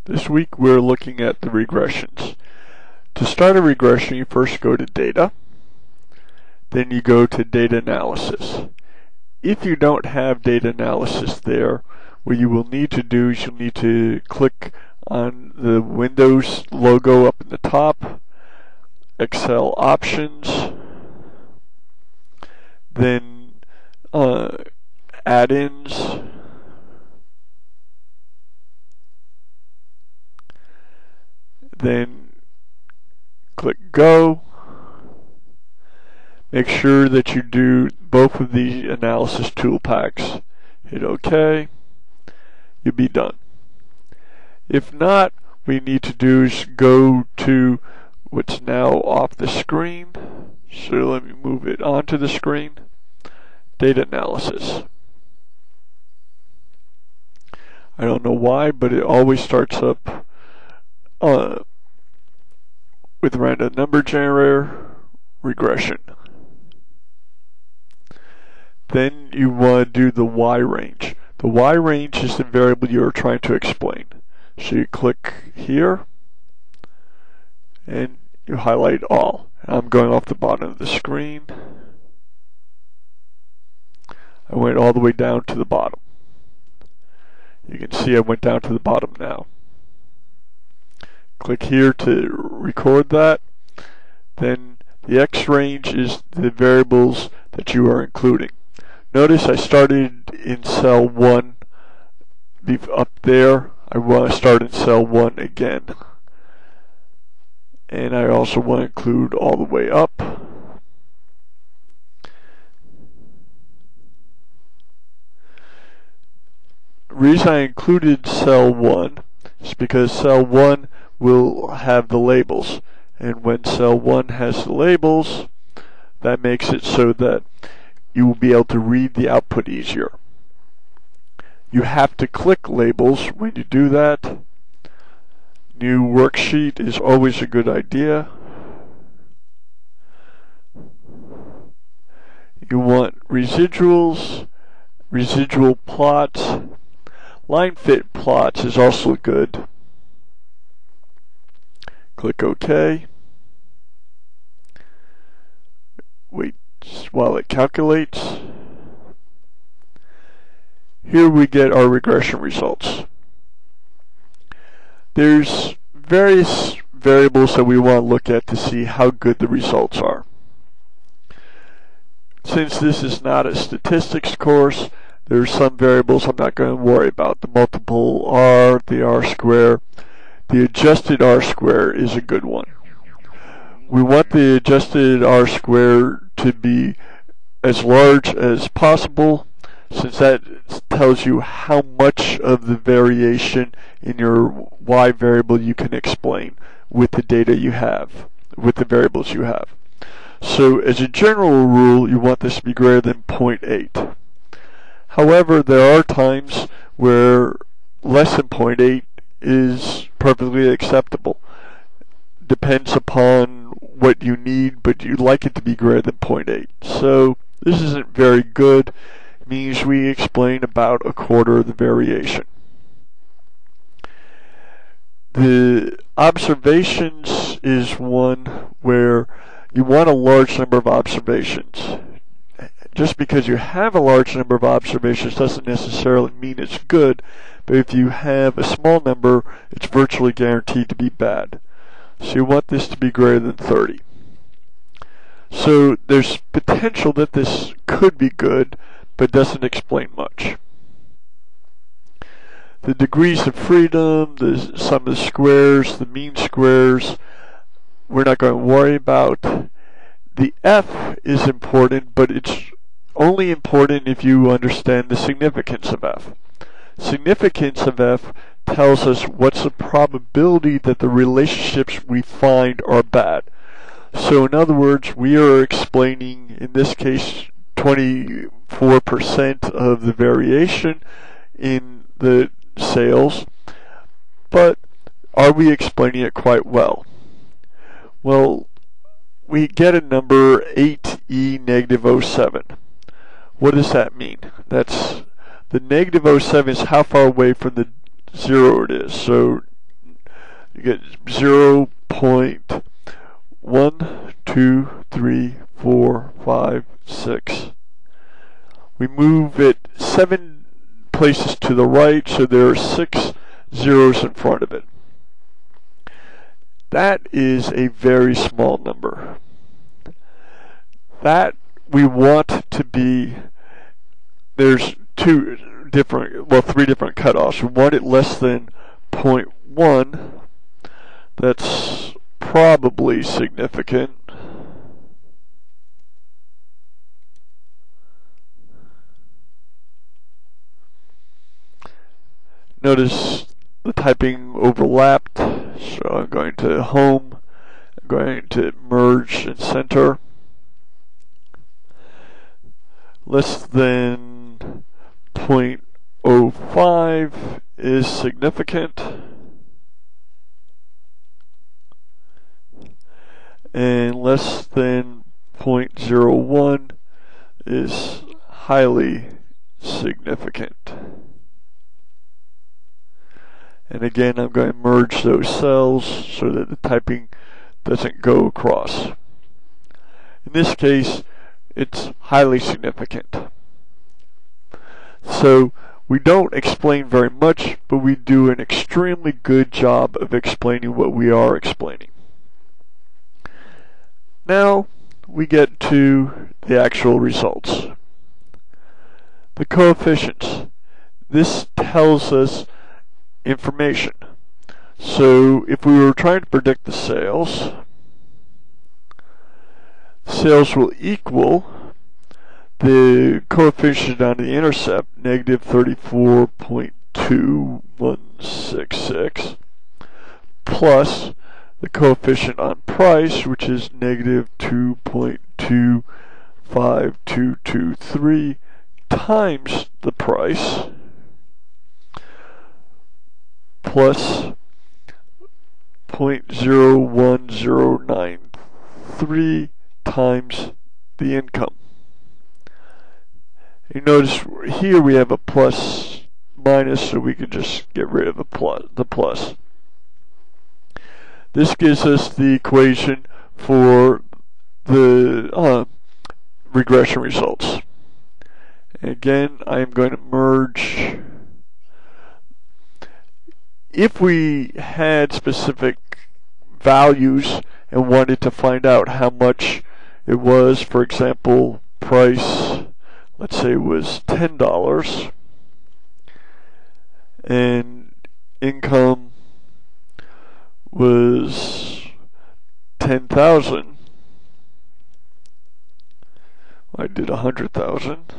This week we're looking at the regressions. To start a regression, you first go to Data, then you go to Data Analysis. If you don't have Data Analysis there, what you will need to do is you'll need to click on the Windows logo up in the top, Excel Options, then Add-ins, then click Go. Make sure that you do both of the analysis tool packs. Hit OK. You'll be done. If not, what you need to do is go to what's now off the screen. So let me move it onto the screen. Data Analysis. I don't know why, but it always starts up with random number generator, regression. Then you want to do the Y range. The Y range is the variable you're trying to explain. So you click here and you highlight all. I'm going off the bottom of the screen. I went all the way down to the bottom. You can see I went down to the bottom now. Click here to record that. Then the X range is the variables that you are including. Notice I started in cell 1 up there. I want to start in cell 1 again. And I also want to include all the way up. The reason I included cell 1 is because cell 1 will have the labels. And when cell 1 has the labels, that makes it so that you will be able to read the output easier. You have to click labels when you do that. New worksheet is always a good idea. You want residuals, residual plots. Line fit plots is also good. Click OK. Wait while it calculates. Here we get our regression results. There's various variables that we want to look at to see how good the results are. Since this is not a statistics course, there's some variables I'm not going to worry about. The multiple R, the R square. The adjusted R square is a good one. We want the adjusted R square to be as large as possible, since that tells you how much of the variation in your Y variable you can explain with the data you have, with the variables you have. So as a general rule, you want this to be greater than 0.8. However, there are times where less than 0.8 is perfectly acceptable. Depends upon what you need, but you'd like it to be greater than 0.8. So this isn't very good. It means we explain about a quarter of the variation. The observations is one where you want a large number of observations. Just because you have a large number of observations doesn't necessarily mean it's good, but if you have a small number, it's virtually guaranteed to be bad. So you want this to be greater than 30. So there's potential that this could be good, but doesn't explain much. The degrees of freedom, the sum of the squares, the mean squares, we're not going to worry about. The F is important, but it's only important if you understand the significance of F. Significance of F tells us what's the probability that the relationships we find are bad. So in other words, we are explaining, in this case, 24% of the variation in the sales, but are we explaining it quite well? Well, we get a number 8e negative 07. What does that mean? That's the negative 07 is how far away from the 0 it is. So we get 0.1, 2, 3, 4, 5, 6. We move it 7 places to the right, so there are 6 zeros in front of it. That is a very small number. That we want to be, there's three different cutoffs. We want it less than 0.1. That's probably significant. Notice the typing overlapped, so I'm going to home, I'm going to merge and center. Less than 0.05 is significant, and less than 0.01 is highly significant. And again, I'm going to merge those cells so that the typing doesn't go across. In this case, it's highly significant. So we don't explain very much, but we do an extremely good job of explaining what we are explaining. Now we get to the actual results. The coefficients. This tells us information. So if we were trying to predict the sales will equal the coefficient on the intercept, negative 34.2166, plus the coefficient on price, which is negative 2.25223, times the price, plus 0.01093 times the income. You notice here we have a plus minus, so we can just get rid of the plus. This gives us the equation for the regression results. Again, I am going to merge. If we had specific values and wanted to find out how much it was, for example, price, let's say, was $10, and income was 10,000. I did 100,000.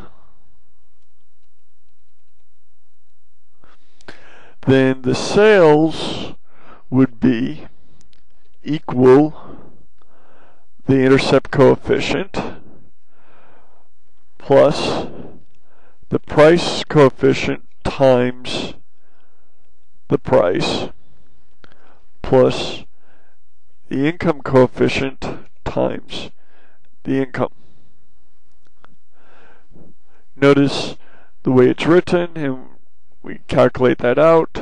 Then the sales would be equal the intercept coefficient plus the price coefficient times the price plus the income coefficient times the income. Notice the way it's written, and we calculate that out.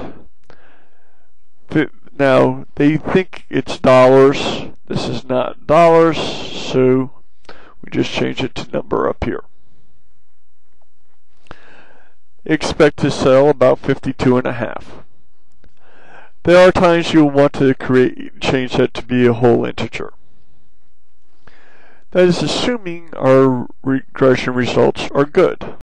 Now, they think it's dollars. This is not dollars, so we just change it to number up here. Expect to sell about 52.5. There are times you'll want to change that to be a whole integer. That is assuming our regression results are good.